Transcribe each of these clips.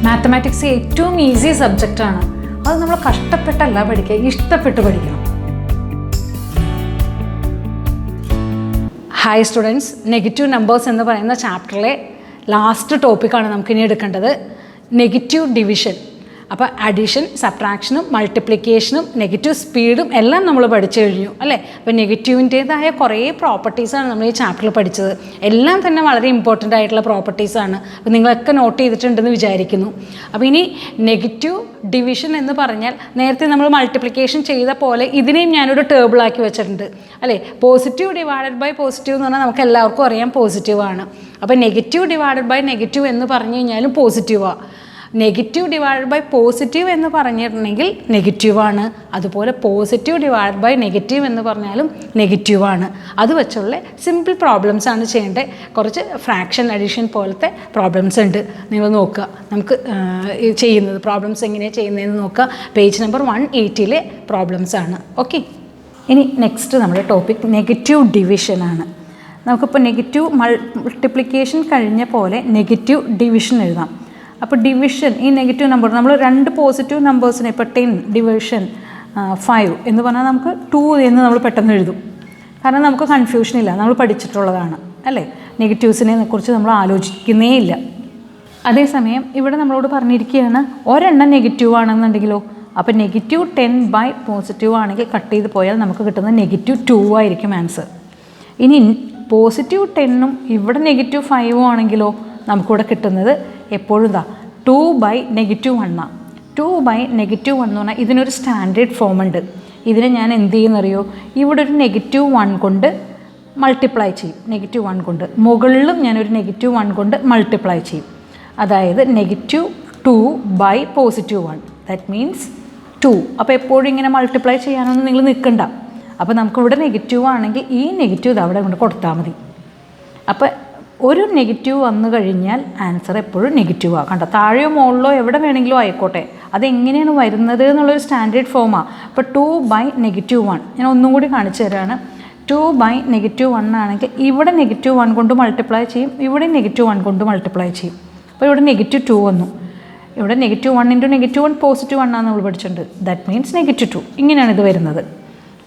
Mathematics ഏറ്റവും easy സബ്ജക്റ്റാണ്. അത് നമ്മൾ കഷ്ടപ്പെട്ടല്ല പഠിക്കുക, ഇഷ്ടപ്പെട്ട് പഠിക്കണം. ഹായ് സ്റ്റുഡൻസ്, നെഗറ്റീവ് നമ്പേഴ്സ് എന്ന് പറയുന്ന ചാപ്റ്ററിലെ ലാസ്റ്റ് ടോപ്പിക്കാണ് നമുക്കിനി എടുക്കേണ്ടത്, നെഗറ്റീവ് ഡിവിഷൻ. അപ്പോൾ അഡീഷൻ, സബ്ട്രാക്ഷനും മൾട്ടിപ്ലിക്കേഷനും നെഗറ്റീവ് സ്പീഡും എല്ലാം നമ്മൾ പഠിച്ചു കഴിഞ്ഞു അല്ലേ. അപ്പോൾ നെഗറ്റീവിൻ്റേതായ കുറേ പ്രോപ്പർട്ടീസാണ് നമ്മൾ ഈ ചാപ്റ്ററിൽ പഠിച്ചത്. എല്ലാം തന്നെ വളരെ ഇമ്പോർട്ടൻ്റ് ആയിട്ടുള്ള പ്രോപ്പർട്ടീസാണ്. അപ്പോൾ നിങ്ങളൊക്കെ നോട്ട് ചെയ്തിട്ടുണ്ടെന്ന് വിചാരിക്കുന്നു. അപ്പോൾ ഇനി നെഗറ്റീവ് ഡിവിഷൻ എന്ന് പറഞ്ഞാൽ നേരത്തെ നമ്മൾ മൾട്ടിപ്ലിക്കേഷൻ ചെയ്ത പോലെ ഇതിനെയും ഞാനൊരു ടേബിളാക്കി വെച്ചിട്ടുണ്ട് അല്ലേ. പോസിറ്റീവ് ഡിവൈഡഡ് ബൈ പോസിറ്റീവ് എന്ന് പറഞ്ഞാൽ നമുക്ക് എല്ലാവർക്കും അറിയാം പോസിറ്റീവാണ്. അപ്പോൾ നെഗറ്റീവ് ഡിവൈഡഡ് ബൈ നെഗറ്റീവ് എന്ന് പറഞ്ഞു കഴിഞ്ഞാലും പോസിറ്റീവാണ്. നെഗറ്റീവ് ഡിവൈഡഡ് ബൈ പോസിറ്റീവ് എന്ന് പറഞ്ഞിട്ടുണ്ടെങ്കിൽ നെഗറ്റീവാണ്. അതുപോലെ പോസിറ്റീവ് ഡിവൈഡഡ് ബൈ നെഗറ്റീവ് എന്ന് പറഞ്ഞാലും നെഗറ്റീവാണ്. അത് വെച്ചുള്ള സിമ്പിൾ പ്രോബ്ലംസ് ആണ് ചെയ്യേണ്ടത്. കുറച്ച് ഫ്രാക്ഷൻ അഡീഷൻ പോലത്തെ പ്രോബ്ലംസ് ഉണ്ട്, നിങ്ങൾ നോക്കുക. നമുക്ക് ചെയ്യുന്നത് പ്രോബ്ലംസ് എങ്ങനെയാണ് ചെയ്യുന്നതെന്ന് നോക്കുക. പേജ് നമ്പർ 180 പ്രോബ്ലംസ് ആണ്. ഓക്കെ, ഇനി നെക്സ്റ്റ് നമ്മുടെ ടോപ്പിക് നെഗറ്റീവ് ഡിവിഷനാണ്. നമുക്കിപ്പോൾ നെഗറ്റീവ് മൾട്ടിപ്ലിക്കേഷൻ കഴിഞ്ഞ പോലെ നെഗറ്റീവ് ഡിവിഷൻ എഴുതാം. അപ്പോൾ ഡിവിഷൻ, ഈ നെഗറ്റീവ് നമ്പർ നമ്മൾ രണ്ട് പോസിറ്റീവ് നമ്പേഴ്സിനെ ഇപ്പോൾ 10 ഡിവിഷൻ 5 എന്ന് പറഞ്ഞാൽ നമുക്ക് 2 എന്ന് നമ്മൾ പെട്ടെന്ന് എഴുതും. കാരണം നമുക്ക് കൺഫ്യൂഷൻ ഇല്ല, നമ്മൾ പഠിച്ചിട്ടുള്ളതാണ് അല്ലേ. നെഗറ്റീവ്സിനെ കുറിച്ച് നമ്മൾ ആലോചിക്കുന്നേ ഇല്ല. അതേസമയം ഇവിടെ നമ്മളോട് പറഞ്ഞിരിക്കുകയാണ് ഒരെണ്ണം നെഗറ്റീവ് ആണെന്നുണ്ടെങ്കിലോ, അപ്പോൾ -10 ബൈ പോസിറ്റീവ് ആണെങ്കിൽ കട്ട് ചെയ്ത് പോയാൽ നമുക്ക് കിട്ടുന്നത് -2 ആയിരിക്കും ആൻസർ. ഇനി +10ഉം ഇവിടെ -5ഉം ആണെങ്കിലോ നമുക്കിവിടെ കിട്ടുന്നത് എപ്പോഴും 2 ബൈ -1 ആണ്. 2 ബൈ -1 എന്ന് പറഞ്ഞാൽ ഇതിനൊരു സ്റ്റാൻഡേർഡ് ഫോം ഉണ്ട്. ഇതിനെ ഞാൻ എന്ത് ചെയ്യുന്നറിയോ, ഇവിടെ ഒരു -1 കൊണ്ട് മൾട്ടിപ്ലൈ ചെയ്യും. -1 കൊണ്ട് മുകളിലും ഞാനൊരു -1 കൊണ്ട് മൾട്ടിപ്ലൈ ചെയ്യും. അതായത് -2 ബൈ +1, ദാറ്റ് മീൻസ് 2. അപ്പോൾ എപ്പോഴും ഇങ്ങനെ മൾട്ടിപ്ലൈ ചെയ്യാനൊന്നും നിങ്ങൾ നിൽക്കണ്ട. അപ്പോൾ നമുക്കിവിടെ നെഗറ്റീവ് ആണെങ്കിൽ ഈ നെഗറ്റീവ് അവിടെ കൊണ്ട് കൊടുത്താൽ മതി. അപ്പോൾ ഒരു നെഗറ്റീവ് വന്നു കഴിഞ്ഞാൽ ആൻസർ എപ്പോഴും നെഗറ്റീവാണ്. കണ്ടോ, താഴെയോ മുകളിലോ എവിടെ വേണമെങ്കിലും ആയിക്കോട്ടെ, അതെങ്ങനെയാണ് വരുന്നത് എന്നുള്ളൊരു സ്റ്റാൻഡേർഡ് ഫോമാണ്. അപ്പോൾ 2 ബൈ -1 ഞാൻ ഒന്നും കൂടി കാണിച്ചു തരാണ്. 2 ബൈ -1 ആണെങ്കിൽ ഇവിടെ -1 കൊണ്ട് മൾട്ടിപ്ലൈ ചെയ്യും, ഇവിടെ -1 കൊണ്ട് മൾട്ടിപ്ലൈ ചെയ്യും. അപ്പോൾ ഇവിടെ -2 വന്നു. ഇവിടെ -1 × -1 +1 ആണെന്ന് നമ്മൾ പഠിച്ചിട്ടുണ്ട്. That means -2. ഇങ്ങനെയാണ് ഇത് വരുന്നത്.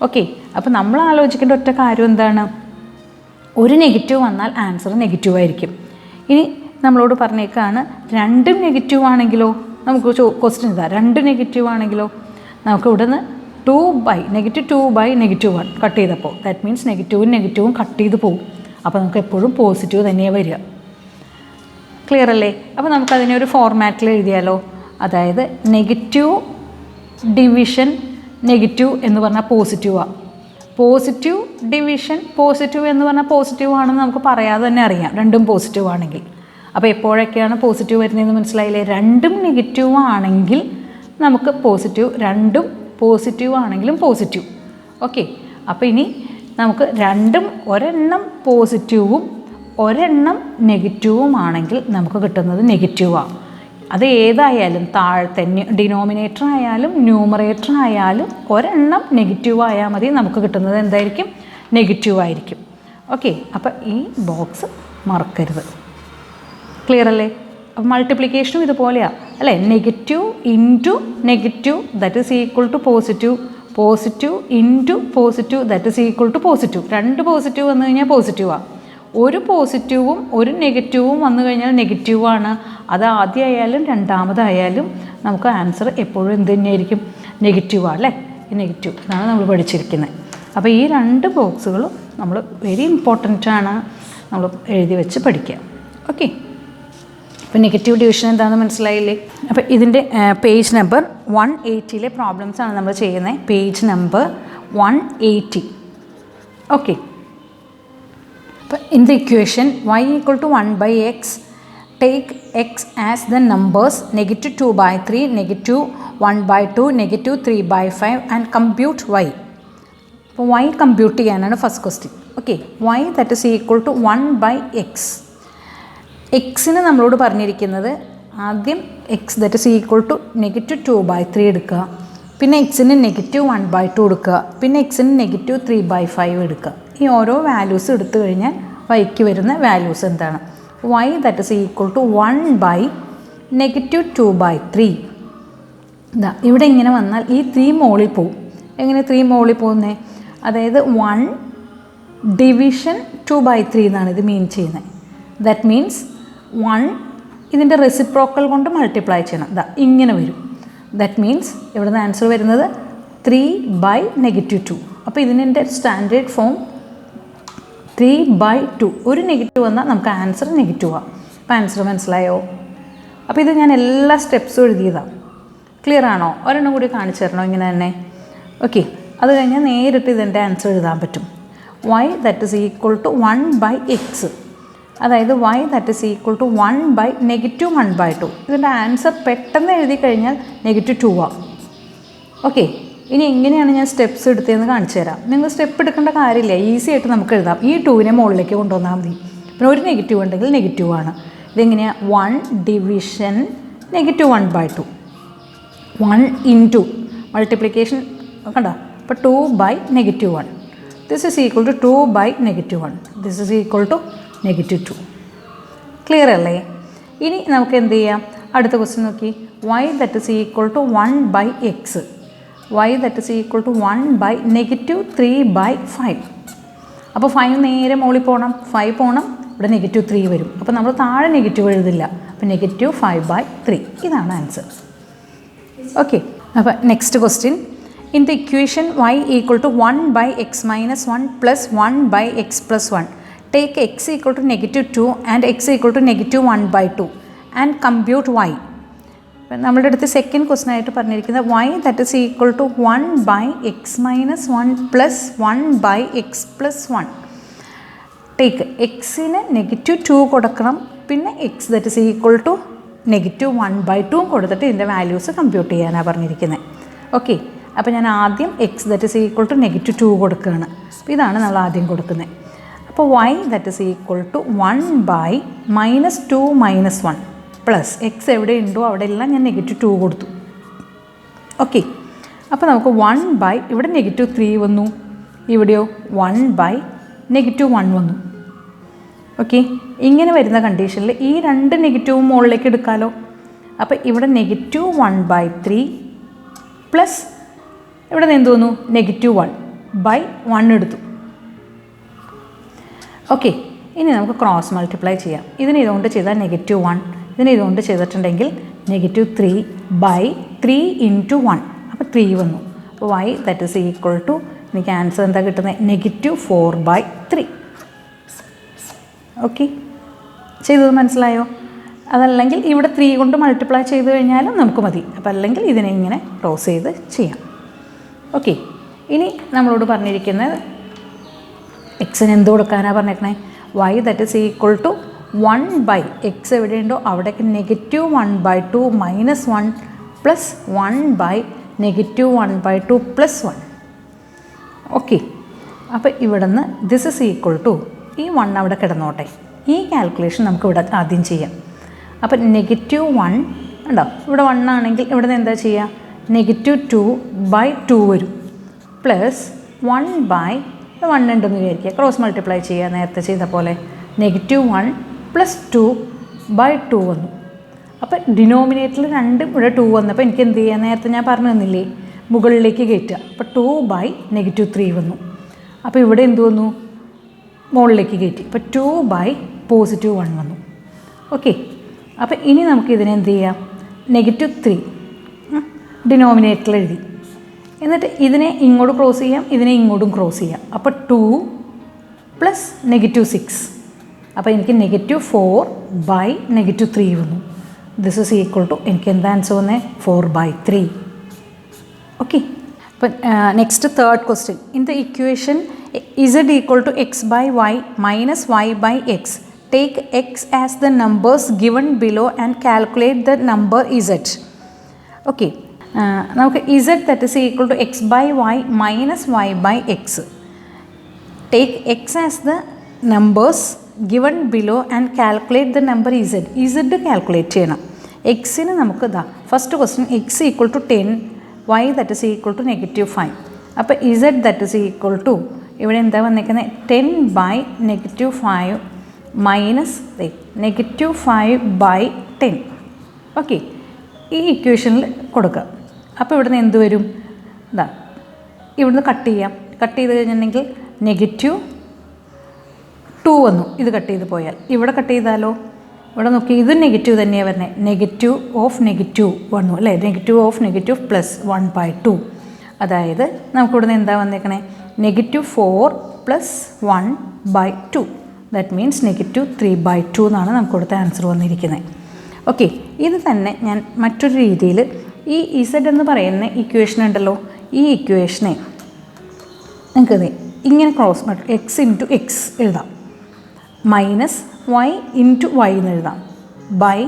ഓക്കെ, അപ്പോൾ നമ്മൾ ആലോചിക്കേണ്ട ഒറ്റ കാര്യം എന്താണ്, ഒരു നെഗറ്റീവ് വന്നാൽ ആൻസർ നെഗറ്റീവ് ആയിരിക്കും. ഇനി നമ്മളോട് പറഞ്ഞേക്കാണ് രണ്ടും നെഗറ്റീവ് ആണെങ്കിലോ, നമുക്ക് ക്വസ്റ്റ്യൻ ഇതാ, രണ്ട് നെഗറ്റീവ് ആണെങ്കിലോ നമുക്ക് ഇവിടെ നിന്ന് -2 ബൈ -1 കട്ട് ചെയ്തപ്പോൾ ദാറ്റ് മീൻസ് നെഗറ്റീവും കട്ട് ചെയ്ത് പോകും. അപ്പോൾ നമുക്ക് എപ്പോഴും പോസിറ്റീവ് തന്നെയാണ് വരിക. ക്ലിയർ അല്ലേ? അപ്പോൾ നമുക്കതിനെ ഒരു ഫോർമാറ്റിൽ എഴുതിയാലോ. അതായത് നെഗറ്റീവ് ഡിവിഷൻ നെഗറ്റീവ് എന്ന് പറഞ്ഞാൽ പോസിറ്റീവാണ്. പോസിറ്റീവ് ഡിവിഷൻ പോസിറ്റീവ് എന്ന് പറഞ്ഞാൽ പോസിറ്റീവ് ആണെന്ന് നമുക്ക് പറയാതെ തന്നെ അറിയാം, രണ്ടും പോസിറ്റീവ് ആണെങ്കിൽ. അപ്പോൾ എപ്പോഴൊക്കെയാണ് പോസിറ്റീവ് വരുന്നതെന്ന് മനസ്സിലായില്ലേ? രണ്ടും നെഗറ്റീവ് ആണെങ്കിൽ നമുക്ക് പോസിറ്റീവ്, രണ്ടും പോസിറ്റീവ് ആണെങ്കിലും പോസിറ്റീവ്. ഓക്കെ, അപ്പോൾ ഇനി നമുക്ക് രണ്ടും ഒരെണ്ണം പോസിറ്റീവും ഒരെണ്ണം നെഗറ്റീവും ആണെങ്കിൽ നമുക്ക് കിട്ടുന്നത് നെഗറ്റീവാണ്. അത് ഏതായാലും താഴത്തെ ഡിനോമിനേറ്റർ ആയാലും ന്യൂമറേറ്റർ ആയാലും ഒരെണ്ണം നെഗറ്റീവ് ആയാൽ മതി, നമുക്ക് കിട്ടുന്നത് എന്തായിരിക്കും? നെഗറ്റീവ് ആയിരിക്കും. ഓക്കെ, അപ്പോൾ ഈ ബോക്സ് മറക്കരുത്. ക്ലിയർ അല്ലേ? അപ്പോൾ മൾട്ടിപ്ലിക്കേഷനും ഇതുപോലെയാണ് അല്ലേ. Negative into negative that is equal to positive, positive into positive that is equal to positive. രണ്ട് പോസിറ്റീവ് വന്നു കഴിഞ്ഞാൽ പോസിറ്റീവാണ്. ഒരു പോസിറ്റീവും ഒരു നെഗറ്റീവും വന്നു കഴിഞ്ഞാൽ നെഗറ്റീവാണ്. അത് ആദ്യമായാലും രണ്ടാമതായാലും നമുക്ക് ആൻസർ എപ്പോഴും എന്ത് തന്നെയായിരിക്കും? നെഗറ്റീവാണ് അല്ലേ. ഈ നെഗറ്റീവ് ഇതാണ് നമ്മൾ പഠിച്ചിരിക്കുന്നത്. അപ്പോൾ ഈ രണ്ട് ബോക്സുകളും നമ്മൾ വെരി ഇമ്പോർട്ടൻ്റ് ആണ്, നമ്മൾ എഴുതി വെച്ച് പഠിക്കുക. ഓക്കെ, അപ്പോൾ നെഗറ്റീവ് ഡിവിഷൻ എന്താണെന്ന് മനസ്സിലായില്ലേ? അപ്പോൾ ഇതിൻ്റെ പേജ് നമ്പർ 180 പ്രോബ്ലംസാണ് നമ്മൾ ചെയ്യുന്നത്. Page number 180. Okay, in the equation y equal to 1 by x, take x as the numbers -2 by 3, -1 by 2, -3 by 5 and compute y. അപ്പോൾ y കമ്പ്യൂട്ട് ചെയ്യാനാണ് first question. Okay, y that is equal to 1 by x. എക്സിന് നമ്മളോട് പറഞ്ഞിരിക്കുന്നത് ആദ്യം x that is equal to -2 by 3 എടുക്കുക, പിന്നെ എക്സിന് -1 by 2 എടുക്കുക, പിന്നെ എക്സിന് -3 by 5 എടുക്കുക. ഈ ഓരോ വാല്യൂസ് എടുത്തു കഴിഞ്ഞാൽ വൈക്ക് വരുന്ന വാല്യൂസ് എന്താണ്? y that is equal to 1 by -2/3. ഇതാ ഇവിടെ ഇങ്ങനെ വന്നാൽ ഈ 3 മുകളിൽ പോവും. എങ്ങനെ 3 മുകളിൽ പോകുന്നത്? അതായത് 1 ഡിവിഷൻ 2/3 എന്നാണ് ഇത് മീൻ ചെയ്യുന്നത്. ദാറ്റ് മീൻസ് 1 ഇതിൻ്റെ റെസിപ്രോക്കൽ കൊണ്ട് മൾട്ടിപ്ലൈ ചെയ്യണം. ഇതാ ഇങ്ങനെ വരും. ദാറ്റ് മീൻസ് ഇവിടുന്ന് ആൻസർ വരുന്നത് 3/-2. അപ്പോൾ ഇതിൻ്റെ സ്റ്റാൻഡേർഡ് ഫോം 3/2. ഒരു നെഗറ്റീവ് വന്നാൽ നമുക്ക് ആൻസർ നെഗറ്റീവാണ്. അപ്പോൾ ആൻസർ മനസ്സിലായോ? അപ്പോൾ ഇത് ഞാൻ എല്ലാ സ്റ്റെപ്സും എഴുതിയതാണ്. ക്ലിയർ ആണോ? ഒരെണ്ണം കൂടി കാണിച്ചു തരണോ ഇങ്ങനെ തന്നെ? ഓക്കെ, അത് കഴിഞ്ഞാൽ നേരിട്ട് ഇതിൻ്റെ ആൻസർ എഴുതാൻ പറ്റും. y that is equal to 1/x, അതായത് y that is equal to 1/-1/2. ഇതിൻ്റെ ആൻസർ പെട്ടെന്ന് എഴുതി കഴിഞ്ഞാൽ -2 ആണ്. ഓക്കെ, ഇനി എങ്ങനെയാണ് ഞാൻ സ്റ്റെപ്സ് എടുത്തതെന്ന് കാണിച്ചു തരാം. നിങ്ങൾ സ്റ്റെപ്പ് എടുക്കേണ്ട കാര്യമില്ല, ഈസി ആയിട്ട് നമുക്ക് എഴുതാം. ഈ 2നെ മുകളിലേക്ക് കൊണ്ടുവന്നാൽ മതി. പിന്നെ ഒരു നെഗറ്റീവ് ഉണ്ടെങ്കിൽ നെഗറ്റീവ് ആണ്. ഇതെങ്ങനെയാണ്? 1 ഡിവിഷൻ -1/2, 1 ഇൻറ്റു മൾട്ടിപ്ലിക്കേഷൻ കണ്ടോ? അപ്പോൾ 2/-1. This is equal to 2/-1. This is equal to -2. Clear അല്ലേ? ഇനി നമുക്ക് എന്ത് ചെയ്യാം? അടുത്ത ക്വസ്റ്റ്യൻ നോക്കി. y that is equal to 1/x, y that is equal to 1/-3/5. അപ്പോൾ 5 നേരെ മുകളിൽ പോകണം, 5 പോകണം, ഇവിടെ -3 വരും. അപ്പോൾ നമ്മൾ താഴെ നെഗറ്റീവ് എഴുതില്ല. അപ്പോൾ -5/3 ഇതാണ് ആൻസർ. ഓക്കെ, അപ്പോൾ next question. In the equation y equal to 1/x minus 1 plus 1/x plus 1, take x equal to -2 and x equal to -1/2 and compute y. നമ്മളുടെ അടുത്ത് സെക്കൻഡ് ക്വസ്റ്റൻ ആയിട്ട് പറഞ്ഞിരിക്കുന്നത് y that is equal to 1/x minus 1 plus 1/x plus 1. Take എക്സിന് -2 കൊടുക്കണം, പിന്നെ x that is equal to -1/2 കൊടുത്തിട്ട് ഇതിൻ്റെ values compute ചെയ്യാനാണ് പറഞ്ഞിരിക്കുന്നത്. ഓക്കെ, അപ്പോൾ ഞാൻ ആദ്യം x that is equal to -2 കൊടുക്കുകയാണ്. അപ്പോൾ ഇതാണ് നമ്മൾ ആദ്യം കൊടുക്കുന്നത്. അപ്പോൾ y that is equal to 1/-2 - 1 plus X എവിടെ ഉണ്ടോ അവിടെ എല്ലാം ഞാൻ -2 കൊടുത്തു. ഓക്കെ, അപ്പോൾ നമുക്ക് 1/, ഇവിടെ -3 വന്നു, ഇവിടെയോ 1/-1 വന്നു. ഓക്കെ, ഇങ്ങനെ വരുന്ന കണ്ടീഷനിൽ ഈ 2 നെഗറ്റീവ് മുകളിലേക്ക് എടുക്കാമല്ലോ. അപ്പോൾ ഇവിടെ -1/3 പ്ലസ് ഇവിടെ നിന്ന് എന്ത് വന്നു? -1/1 എടുത്തു. ഓക്കെ, ഇനി നമുക്ക് ക്രോസ് മൾട്ടിപ്ലൈ ചെയ്യാം. ഇതിന് ഇതുകൊണ്ട് ചെയ്താൽ -1, ഇതിന് ഇതുകൊണ്ട് ചെയ്തിട്ടുണ്ടെങ്കിൽ -3/3 × 1, അപ്പോൾ 3 വന്നു. അപ്പോൾ y that is equal to, എനിക്ക് ആൻസർ എന്താ കിട്ടുന്നത്? -4/3. ഓക്കെ, ചെയ്തത് മനസ്സിലായോ? അതല്ലെങ്കിൽ ഇവിടെ 3 കൊണ്ട് മൾട്ടിപ്ലൈ ചെയ്ത് കഴിഞ്ഞാലും നമുക്ക് മതി. അപ്പോൾ അല്ലെങ്കിൽ ഇതിനെ ഇങ്ങനെ ക്രോസ് ചെയ്ത് ചെയ്യാം. ഓക്കെ, ഇനി നമ്മളോട് പറഞ്ഞിരിക്കുന്നത് എക്സിന് എന്ത് കൊടുക്കാനാണ് പറഞ്ഞേക്കണേ? y that is equal to 1/x എവിടെയുണ്ടോ അവിടേക്ക് -1/2 - 1 പ്ലസ് 1/-1/2 പ്ലസ് 1. ഓക്കെ, അപ്പോൾ ഇവിടുന്ന് ദിസ് ഇസ് ഈക്വൽ ടു ഈ 1 അവിടെ കിടന്നോട്ടെ. ഈ കാൽക്കുലേഷൻ നമുക്ക് ഇവിടെ ആദ്യം ചെയ്യാം. അപ്പം -1 ഉണ്ടോ? ഇവിടെ 1 ആണെങ്കിൽ ഇവിടെ നിന്ന് എന്താ ചെയ്യുക? -2/2 വരും പ്ലസ് 1/1 ഉണ്ടെന്ന് വിചാരിക്കുക. ക്രോസ് മൾട്ടിപ്ലൈ ചെയ്യുക നേരത്തെ ചെയ്ത പോലെ. -1 + 2/2 വന്നു. അപ്പോൾ ഡിനോമിനേറ്ററിൽ 2 ഇവിടെ 2 വന്നപ്പോൾ എനിക്ക് എന്ത് ചെയ്യുക? നേരത്തെ ഞാൻ പറഞ്ഞു തന്നില്ലേ, മുകളിലേക്ക് കയറ്റുക. അപ്പോൾ 2/-3 വന്നു. അപ്പോൾ ഇവിടെ എന്ത് വന്നു? മുകളിലേക്ക് കയറ്റി. അപ്പോൾ 2/+1 വന്നു. ഓക്കെ, അപ്പോൾ ഇനി നമുക്ക് ഇതിനെ എന്ത് ചെയ്യാം? -3 ഡിനോമിനേറ്ററിൽ എഴുതി. എന്നിട്ട് ഇതിനെ ഇങ്ങോട്ട് ക്രോസ് ചെയ്യാം, ഇതിനെ ഇങ്ങോട്ടും ക്രോസ് ചെയ്യാം. അപ്പോൾ 2 + -6. അപ്പോൾ എനിക്ക് -4/-3 വന്നു. ദിസ് ഈസ് ഈക്വൽ ടു, എനിക്ക് എന്താ ആൻസർ വന്നത്? 4/3. ഓക്കെ, അപ്പം next third question. In the equation z equal to x/y minus y/x, take x as the numbers given below and calculate the number z. Okay, നമുക്ക് z that is equal to x/y minus y/x. Take x as the numbers given below and calculate the number z. z calculate ചെയ്യണം. എക്സിന് നമുക്ക് ഇതാ first question x equal to 10, y that is equal to -5. അപ്പോൾ z that is equal to ഇവിടെ എന്താ വന്നിരിക്കുന്നത്? 10/-5 minus -5/10. Okay, ഈ ഇക്വേഷനിൽ കൊടുക്കുക. അപ്പോൾ ഇവിടുന്ന് എന്ത് വരും? ഇതാ ഇവിടുന്ന് കട്ട് ചെയ്യാം. കട്ട് ചെയ്ത് കഴിഞ്ഞിട്ടുണ്ടെങ്കിൽ -2 വന്നു. ഇത് കട്ട് ചെയ്ത് പോയാൽ ഇവിടെ കട്ട് ചെയ്താലോ? ഇവിടെ നോക്കി, ഇത് നെഗറ്റീവ് തന്നെയാണ് വരുന്നത്. നെഗറ്റീവ് ഓഫ് നെഗറ്റീവ് വന്നു അല്ലേ? Negative of negative plus 1/2. അതായത് നമുക്കിവിടുന്ന് എന്താ വന്നേക്കണേ? -4 + 1/2. ദാറ്റ് മീൻസ് -3/2 എന്നാണ് നമുക്ക് ഇവിടുത്തെ ആൻസർ വന്നിരിക്കുന്നത്. ഓക്കെ, ഇത് തന്നെ ഞാൻ മറ്റൊരു രീതിയിൽ ഈ ഇസഡ് എന്ന് പറയുന്ന ഇക്വേഷൻ ഉണ്ടല്ലോ, ഈ ഇക്വേഷനെ നിങ്ങൾക്ക് ഇങ്ങനെ ക്രോസ് മൾട്ടിപ്ലൈ x × x എഴുതാം, -y × y എന്ന് എഴുതാം, ബൈ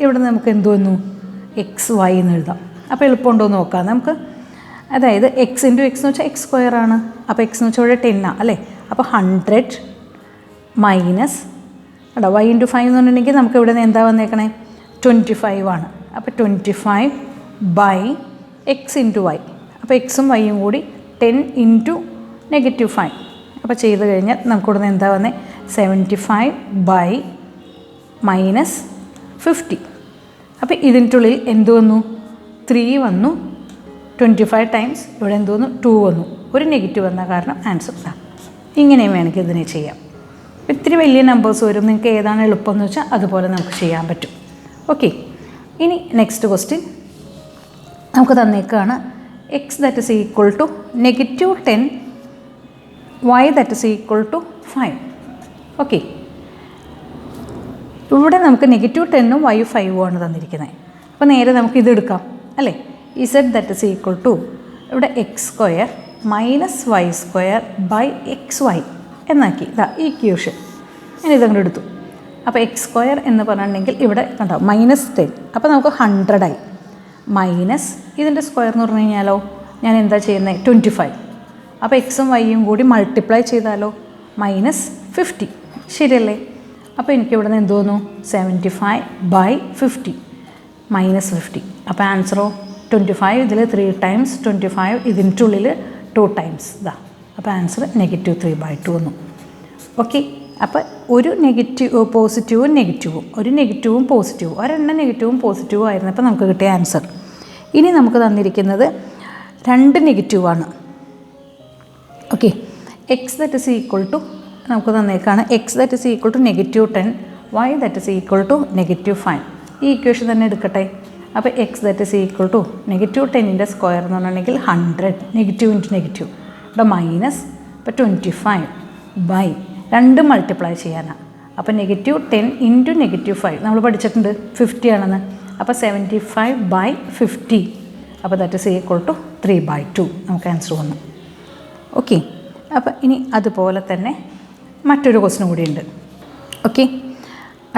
ഇവിടെ നമുക്ക് എന്ത് വന്നു? xy എന്ന് എഴുതാം. അപ്പോൾ എളുപ്പമുണ്ടോ എന്ന് നോക്കാം നമുക്ക്. അതായത് x × x എന്ന് വെച്ചാൽ x² ആണ്. അപ്പോൾ x എന്ന് വെച്ചാൽ ഇവിടെ 10 അല്ലേ? അപ്പോൾ 100 മൈനസ് അല്ല y × 5 എന്ന് പറഞ്ഞിട്ടുണ്ടെങ്കിൽ നമുക്ക് ഇവിടെ നിന്ന് എന്താ വന്നേക്കണേ? 25 ആണ്. അപ്പോൾ 25 ബൈ x × y. അപ്പോൾ എക്സും വൈയും കൂടി 10 × -5. അപ്പോൾ ചെയ്ത് കഴിഞ്ഞാൽ നമുക്കിവിടെ നിന്ന് എന്താ വന്നത്? 75 ബൈ -50. അപ്പോൾ ഇതിൻ്റെ ഉള്ളിൽ എന്ത് വന്നു? 3 വന്നു. 25 ടൈംസ് ഇവിടെ എന്ത് വന്നു? 2 വന്നു. ഒരു നെഗറ്റീവ് വന്ന കാരണം ആൻസർ ഇതാ. ഇങ്ങനെയും വേണമെങ്കിൽ ഇതിനെ ചെയ്യാം. ഇത്തിരി വലിയ നമ്പേഴ്സ് വരും. നിങ്ങൾക്ക് ഏതാണ് എളുപ്പമെന്ന് വെച്ചാൽ അതുപോലെ നമുക്ക് ചെയ്യാൻ പറ്റും. ഓക്കെ, ഇനി നെക്സ്റ്റ് ക്വസ്റ്റ്യൻ നമുക്ക് തന്നേക്കാണ്. x that is equal to -10, y that is equal to 5. Okay, ഇവിടെ നമുക്ക് -10ഉം y 5ഉം ആണ് തന്നിരിക്കുന്നത്. അപ്പോൾ നേരെ നമുക്ക് ഇത് എടുക്കാം അല്ലേ? z that is equal to ഇവിടെ x² - y² ബൈ xy എന്നാക്കി. ഇതാ ഈ ഇക്വേഷൻ ഞാൻ ഇതങ്ങോട്ട് എടുത്തു. അപ്പോൾ x² എന്ന് പറഞ്ഞിട്ടുണ്ടെങ്കിൽ ഇവിടെ കണ്ടോ -10. അപ്പോൾ നമുക്ക് 100 ആയി. മൈനസ് ഇതിൻ്റെ സ്ക്വയർ എന്ന് പറഞ്ഞു കഴിഞ്ഞാലോ ഞാൻ എന്താ ചെയ്യുന്നത്? 25. അപ്പോൾ എക്സും വൈയും കൂടി മൾട്ടിപ്ലൈ ചെയ്താലോ? -50. ശരിയല്ലേ? അപ്പോൾ എനിക്കിവിടെ നിന്ന് എന്ത് തോന്നുന്നു? 75 ബൈ 50 -50. അപ്പോൾ ആൻസറോ 25. ഇതിൽ 3 ടൈംസ് 25, ഇതിൻ്റെ ഉള്ളിൽ 2 ടൈംസ് ഇതാ. അപ്പോൾ ആൻസർ -3/2 വന്നു. ഓക്കെ, അപ്പോൾ ഒരു പോസിറ്റീവും നെഗറ്റീവും, ഒരു നെഗറ്റീവും പോസിറ്റീവും, ഒരെണ്ണം നെഗറ്റീവും പോസിറ്റീവും ആയിരുന്നപ്പോൾ നമുക്ക് കിട്ടിയ ആൻസർ. ഇനി നമുക്ക് തന്നിരിക്കുന്നത് 2 നെഗറ്റീവാണ്. Okay, x that is equal to നമുക്ക് തന്നേക്കാണ് x that is equal to -10, y that is equal to -5. ഈ ഇക്വേഷൻ തന്നെ എടുക്കട്ടെ. അപ്പോൾ x that is equal to -10ൻ്റെ സ്ക്വയർ എന്ന് പറഞ്ഞിട്ടുണ്ടെങ്കിൽ 100, നെഗറ്റീവ് ഇൻറ്റു നെഗറ്റീവ്, ഇവിടെ മൈനസ്, ഇപ്പോൾ 25 ബൈ 2 മൾട്ടിപ്ലൈ ചെയ്യാനാണ്. അപ്പോൾ -10 ഇൻറ്റു -5 നമ്മൾ പഠിച്ചിട്ടുണ്ട് 50 ആണെന്ന്. അപ്പോൾ 75 ബൈ 50, അപ്പോൾ ദാറ്റ് ഈസ് ഈക്വൽ ടു 3/2 നമുക്ക് ആൻസർ വന്നു. ഓക്കെ, അപ്പോൾ ഇനി അതുപോലെ തന്നെ മറ്റൊരു ക്വസ്റ്റ്യൻ കൂടിയുണ്ട്. ഓക്കെ,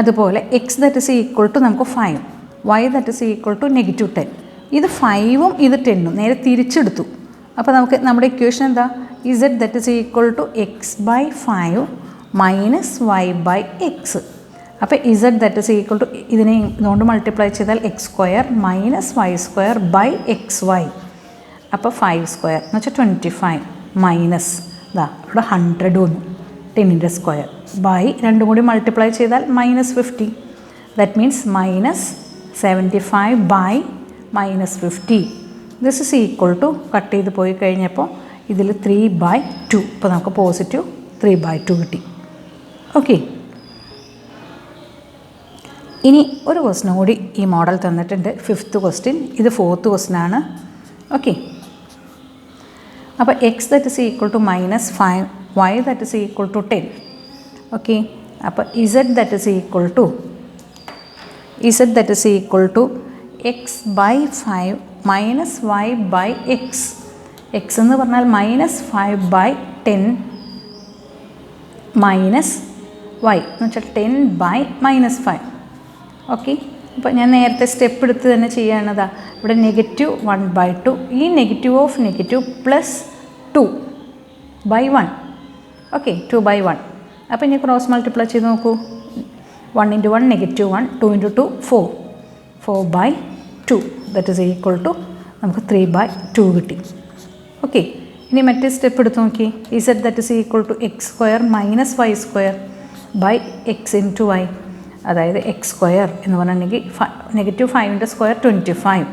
അതുപോലെ x that is equal to നമുക്ക് 5, y that is equal to -10. ഇത് 5ഉം ഇത് 10ഉം നേരെ തിരിച്ചെടുത്തു. അപ്പോൾ നമുക്ക് നമ്മുടെ ഇക്വേഷൻ എന്താ? z that is equal to x/5 minus y/x. അപ്പോൾ z that is equal to ഇതിനെ ഇതുകൊണ്ട് മൾട്ടിപ്ലൈ ചെയ്താൽ x² minus y² by xy. അപ്പോൾ 5² എന്ന് വെച്ചാൽ 25 മൈനസ് ഇതാ ഇവിടെ 100 വന്നു, 10ൻ്റെ സ്ക്വയർ ബൈ 2 കൂടി മൾട്ടിപ്ലൈ ചെയ്താൽ -50. That means -75 by -50. This is equal to cut ചെയ്ത് പോയി കഴിഞ്ഞപ്പോൾ ഇതിൽ 3/2. ഇപ്പോൾ നമുക്ക് പോസിറ്റീവ് 3/2 കിട്ടി. ഓക്കെ, ഇനി ഒരു ക്വസ്റ്റ്യൻ കൂടി ഈ മോഡൽ തന്നിട്ടുണ്ട്. 5th ക്വസ്റ്റ്യൻ, ഇത് 4th ക്വസ്റ്റ്യൻ ആണ്. ഓക്കെ, അപ്പോൾ x that is equal to -5, y that is equal to 10. Okay, അപ്പോൾ z that is equal to x/5 minus y/x. x എന്ന് പറഞ്ഞാൽ -5/10 മൈനസ് y എന്ന് വെച്ചാൽ 10/-5. ഓക്കെ, അപ്പോൾ ഞാൻ നേരത്തെ സ്റ്റെപ്പ് എടുത്ത് തന്നെ ചെയ്യുകയാണതാ. ഇവിടെ -1/2, ഈ negative of negative plus 2/1. Okay, 2/1. അപ്പോൾ ഇനി ക്രോസ് മൾട്ടിപ്ലൈ ചെയ്ത് നോക്കൂ. 1 × 1 -1, 2 × 2 4, 4/2 ദാറ്റ് ഈസ് ഈക്വൽ ടു നമുക്ക് 3/2 കിട്ടി. ഓക്കെ, ഇനി മറ്റേ സ്റ്റെപ്പ് എടുത്ത് നോക്കി. z that is equal to x² minus y² by x × y. അതായത് എക്സ് സ്ക്വയർ എന്ന് പറഞ്ഞിട്ടുണ്ടെങ്കിൽ നെഗറ്റീവ് 5ൻ്റെ സ്ക്വയർ 25,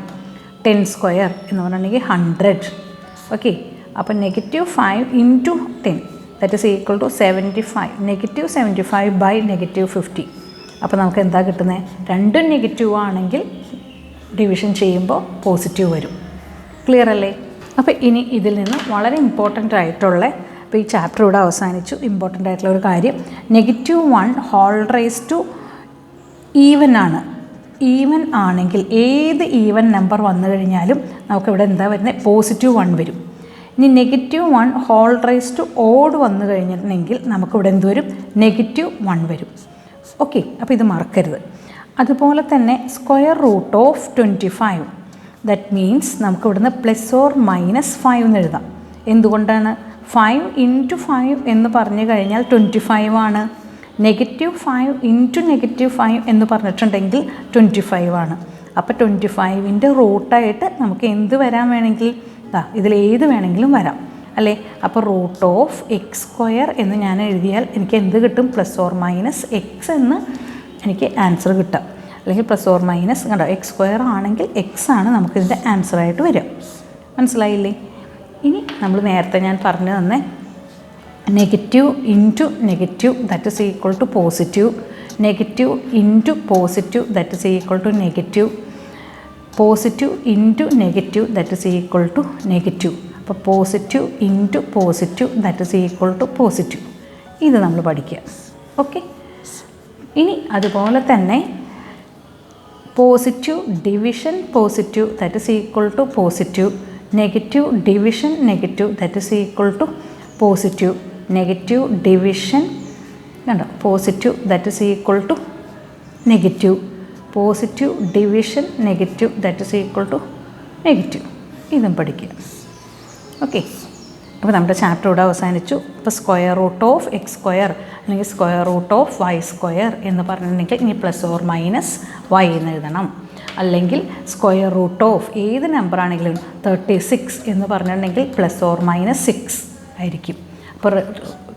10 സ്ക്വയർ എന്ന് പറഞ്ഞിട്ടുണ്ടെങ്കിൽ 100. ഓക്കെ, അപ്പോൾ negative 5 into 10 that is equal to 75, negative 75 by negative 50. അപ്പോൾ നമുക്ക് എന്താ കിട്ടുന്നത്? രണ്ടും നെഗറ്റീവ് ആണെങ്കിൽ ഡിവിഷൻ ചെയ്യുമ്പോൾ പോസിറ്റീവ് വരും. ക്ലിയർ അല്ലേ? അപ്പോൾ ഇനി ഇതിൽ നിന്ന് വളരെ ഇമ്പോർട്ടൻ്റ് ആയിട്ടുള്ള, അപ്പോൾ ഈ ചാപ്റ്റർ ഇവിടെ അവസാനിച്ചു. ഇമ്പോർട്ടൻ്റ് ആയിട്ടുള്ള ഒരു കാര്യം, -1 ഹോൾ റൈസ് ടു ഈവൻ ആണ്. ഈവൻ ആണെങ്കിൽ ഏത് ഈവൻ നമ്പർ വന്നു കഴിഞ്ഞാലും നമുക്കിവിടെ എന്താ വരുന്നത്? +1 വരും. ഇനി -1 ഹോൾ റൈസ് ടു ഓഡ് വന്നു കഴിഞ്ഞിട്ടുണ്ടെങ്കിൽ നമുക്കിവിടെ എന്ത് വരും? -1 വരും. ഓക്കെ, അപ്പോൾ ഇത് മറക്കരുത്. അതുപോലെ തന്നെ √25, ദാറ്റ് മീൻസ് നമുക്ക് ഇവിടുന്ന് +or-5 എന്ന് എഴുതാം. എന്തുകൊണ്ടാണ്? 5 ഇൻറ്റു 5 എന്ന് പറഞ്ഞു കഴിഞ്ഞാൽ 25 ആണ്. -5 ഇൻറ്റു -5 എന്ന് പറഞ്ഞിട്ടുണ്ടെങ്കിൽ 25 ആണ്. അപ്പോൾ 25ൻ്റെ റൂട്ടായിട്ട് നമുക്ക് എന്ത് വരാൻ വേണമെങ്കിൽ ഇതിലേത് വേണമെങ്കിലും വരാം അല്ലേ? അപ്പോൾ √(x²) എന്ന് ഞാൻ എഴുതിയാൽ എനിക്ക് എന്ത് കിട്ടും? +or-x എന്ന് എനിക്ക് ആൻസർ കിട്ടാം. അല്ലെങ്കിൽ +or- കണ്ടോ, x² ആണെങ്കിൽ x ആണ് നമുക്കിതിൻ്റെ ആൻസറായിട്ട് വരിക. മനസ്സിലായില്ലേ? ഇനി നമ്മൾ നേരത്തെ ഞാൻ പറഞ്ഞു തന്നെ negative into negative that is equal to positive, negative into positive that is equal to negative, positive into negative that is equal to negative. അപ്പോൾ positive into positive that is equal to positive. ഇത് നമ്മൾ പഠിക്കുക. Okay, ഇനി അതുപോലെ തന്നെ positive division positive that is equal to positive, negative division negative that is equal to positive, negative division കണ്ടോ positive that is equal to negative, positive division negative that is equal to negative. ഇതും പഠിക്കുക. Okay, അപ്പോൾ നമ്മുടെ chapter ഇവിടെ അവസാനിച്ചു. ഇപ്പോൾ √(x²) അല്ലെങ്കിൽ √(y²) എന്ന് പറഞ്ഞിട്ടുണ്ടെങ്കിൽ ഇനി +or-y എന്ന് എഴുതണം. അല്ലെങ്കിൽ √() ഏത് നമ്പർ ആണെങ്കിലും 36 എന്ന് പറഞ്ഞിട്ടുണ്ടെങ്കിൽ +or-6 ആയിരിക്കും. അപ്പോൾ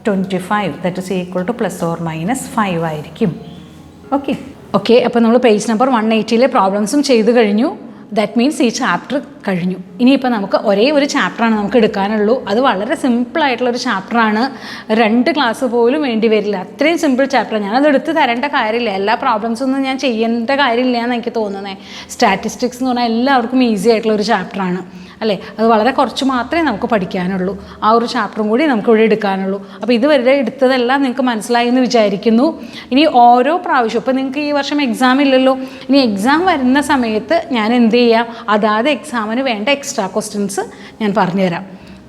25 that is equal to +or-5 ആയിരിക്കും. ഓക്കെ, അപ്പോൾ നമ്മൾ പേജ് നമ്പർ 180 പ്രോബ്ലംസും ചെയ്ത് കഴിഞ്ഞു. ദാറ്റ് മീൻസ് ഈ ചാപ്റ്റർ കഴിഞ്ഞു. ഇനിയിപ്പോൾ നമുക്ക് ഒരേ ഒരു ചാപ്റ്ററാണ് നമുക്ക് എടുക്കാനുള്ളൂ. അത് വളരെ സിമ്പിളായിട്ടുള്ളൊരു ചാപ്റ്ററാണ്. 2 ക്ലാസ് പോലും വേണ്ടി വരില്ല. അത്രയും സിമ്പിൾ ചാപ്റ്ററാണ്. ഞാനത് എടുത്ത് തരേണ്ട കാര്യമില്ല. എല്ലാ പ്രോബ്ലംസൊന്നും ഞാൻ ചെയ്യേണ്ട കാര്യമില്ല എന്ന് എനിക്ക് തോന്നുന്നത്. സ്റ്റാറ്റിസ്റ്റിക്സ് എന്ന് പറഞ്ഞാൽ എല്ലാവർക്കും ഈസി ആയിട്ടുള്ളൊരു ചാപ്റ്ററാണ് അല്ലേ? അത് വളരെ കുറച്ച് മാത്രമേ നമുക്ക് പഠിക്കാനുള്ളൂ. ആ ഒരു ചാപ്റ്ററും കൂടി നമുക്കിവിടെ എടുക്കാനുള്ളൂ. അപ്പോൾ ഇതുവരെ എടുത്തതെല്ലാം നിങ്ങൾക്ക് മനസ്സിലായി എന്ന് വിചാരിക്കുന്നു. ഇനി ഓരോ പ്രാവശ്യം ഇപ്പോൾ നിങ്ങൾക്ക് ഈ വർഷം എക്സാം ഇല്ലല്ലോ, ഇനി എക്സാം വരുന്ന സമയത്ത് ഞാൻ എന്ത് ചെയ്യാം, അതാത് എക്സാമിന് വേണ്ട എക്സ്ട്രാ ക്വസ്റ്റ്യൻസ് ഞാൻ പറഞ്ഞുതരാം.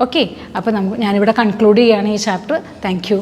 ഓക്കെ, അപ്പോൾ ഞാനിവിടെ കൺക്ലൂഡ് ചെയ്യുകയാണ് ഈ ചാപ്റ്റർ. Thank you.